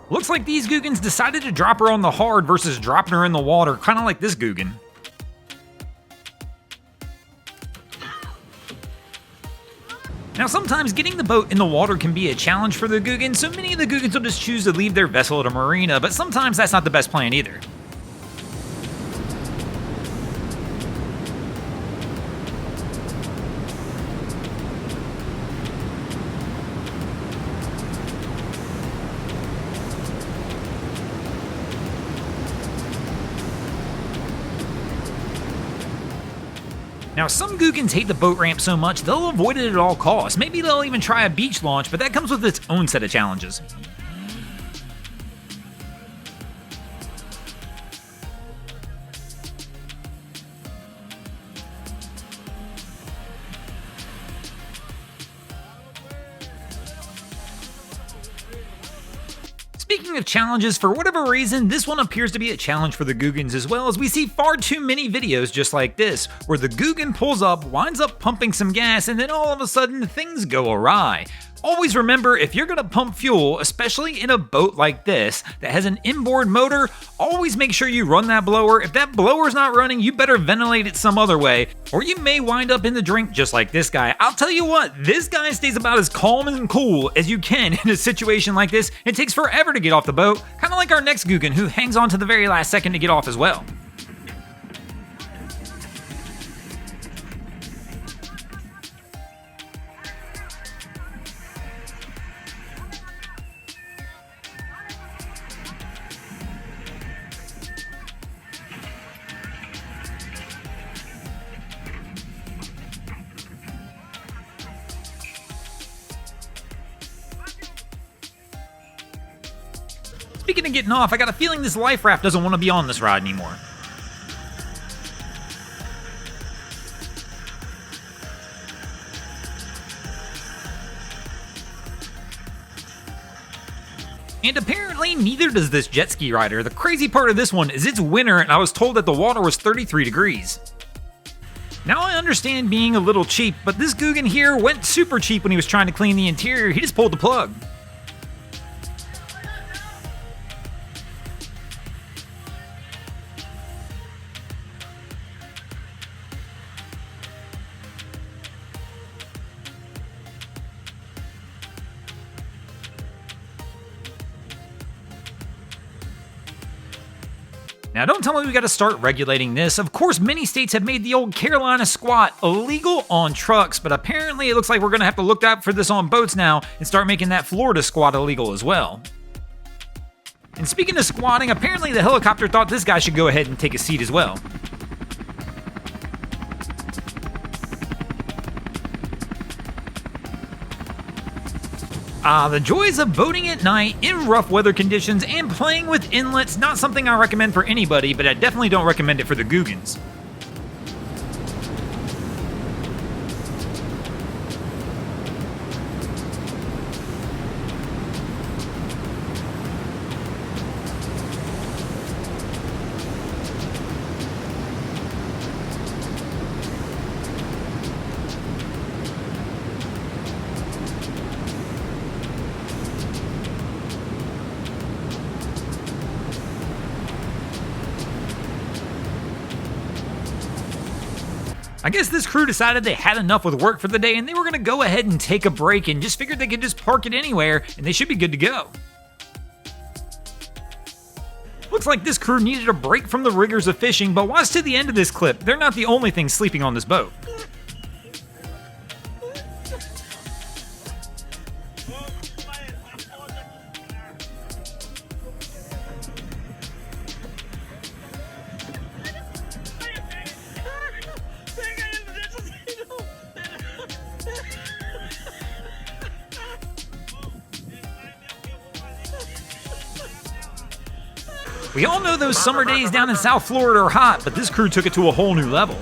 Looks like these Googans decided to drop her on the hard versus dropping her in the water, kind of like this Googan. Now sometimes getting the boat in the water can be a challenge for the Googans, so many of the Googans will just choose to leave their vessel at a marina, but sometimes that's not the best plan either. Now, some Googans hate the boat ramp so much they'll avoid it at all costs. Maybe they'll even try a beach launch, but that comes with its own set of challenges. Speaking of challenges, for whatever reason, this one appears to be a challenge for the Googans as well, as we see far too many videos just like this, where the Googan pulls up, winds up pumping some gas, and then all of a sudden things go awry. Always remember, if you're going to pump fuel, especially in a boat like this that has an inboard motor, always make sure you run that blower. If that blower's not running, you better ventilate it some other way, or you may wind up in the drink just like this guy. I'll tell you what, this guy stays about as calm and cool as you can in a situation like this. It takes forever to get off the boat, kind of like our next Googan, who hangs on to the very last second to get off as well. Speaking of getting off, I got a feeling this life raft doesn't want to be on this ride anymore. And apparently neither does this jet ski rider. The crazy part of this one is it's winter and I was told that the water was 33 degrees. Now I understand being a little cheap, but this Googan here went super cheap when he was trying to clean the interior. He just pulled the plug. Now don't tell me we gotta start regulating this. Of course, many states have made the old Carolina squat illegal on trucks, but apparently it looks like we're gonna have to look out for this on boats now and start making that Florida squat illegal as well. And speaking of squatting, apparently the helicopter thought this guy should go ahead and take a seat as well. The joys of boating at night in rough weather conditions and playing with inlets, not something I recommend for anybody, but I definitely don't recommend it for the Googans. I guess this crew decided they had enough with work for the day and they were going to go ahead and take a break and just figured they could just park it anywhere and they should be good to go. Looks like this crew needed a break from the rigors of fishing, but watch to the end of this clip. They're not the only thing sleeping on this boat. We all know those summer days down in South Florida are hot, but this crew took it to a whole new level.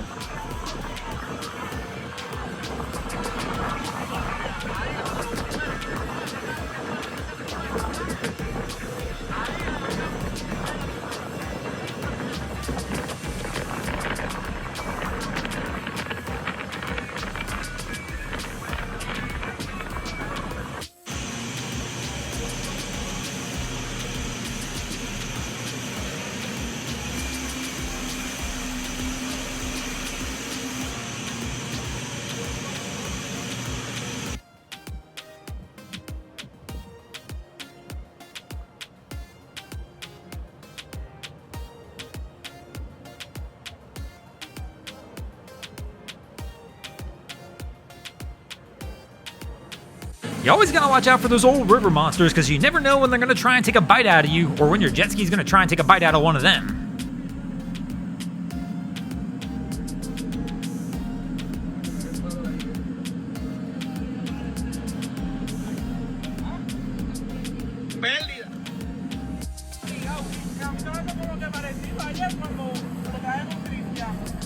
You always gotta watch out for those old river monsters because you never know when they're gonna try and take a bite out of you or when your jet ski's gonna try and take a bite out of one of them.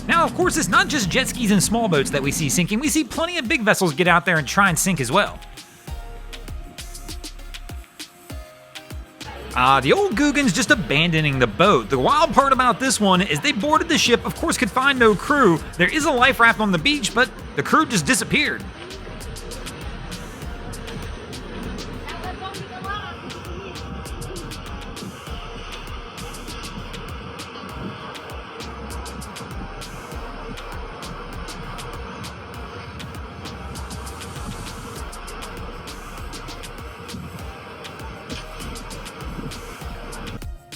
Now, of course, it's not just jet skis and small boats that we see sinking. We see plenty of big vessels get out there and try and sink as well. The old Googans just abandoning the boat. The wild part about this one is they boarded the ship, of course could find no crew. There is a life raft on the beach, but the crew just disappeared.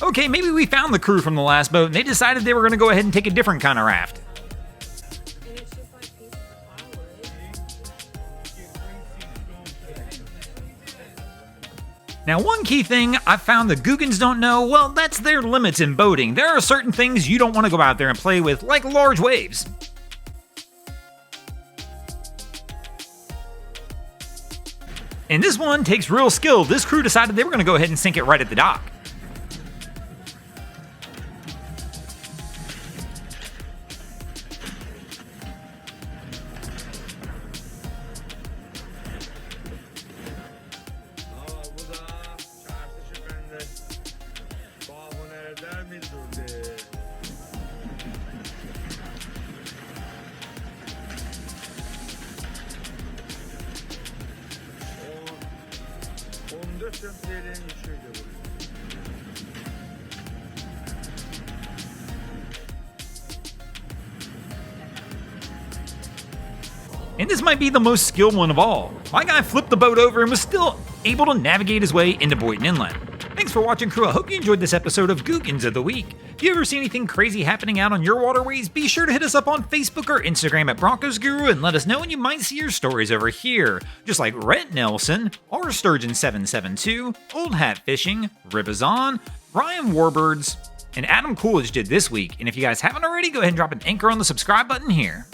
Okay, maybe we found the crew from the last boat and they decided they were going to go ahead and take a different kind of raft. Now, one key thing I found the Googans don't know, well, that's their limits in boating. There are certain things you don't want to go out there and play with, like large waves. And this one takes real skill. This crew decided they were going to go ahead and sink it right at the dock. And this might be the most skilled one of all. My guy flipped the boat over and was still able to navigate his way into Boynton Inlet. Thanks for watching, crew. I hope you enjoyed this episode of Googans of the Week. If you ever see anything crazy happening out on your waterways, be sure to hit us up on Facebook or Instagram at Broncos Guru and let us know when you might see your stories over here. Just like Rhett Nelson, R Sturgeon 772, Old Hat Fishing, Ribazon, Ryan Warbirds, and Adam Coolidge did this week. And if you guys haven't already, go ahead and drop an anchor on the subscribe button here.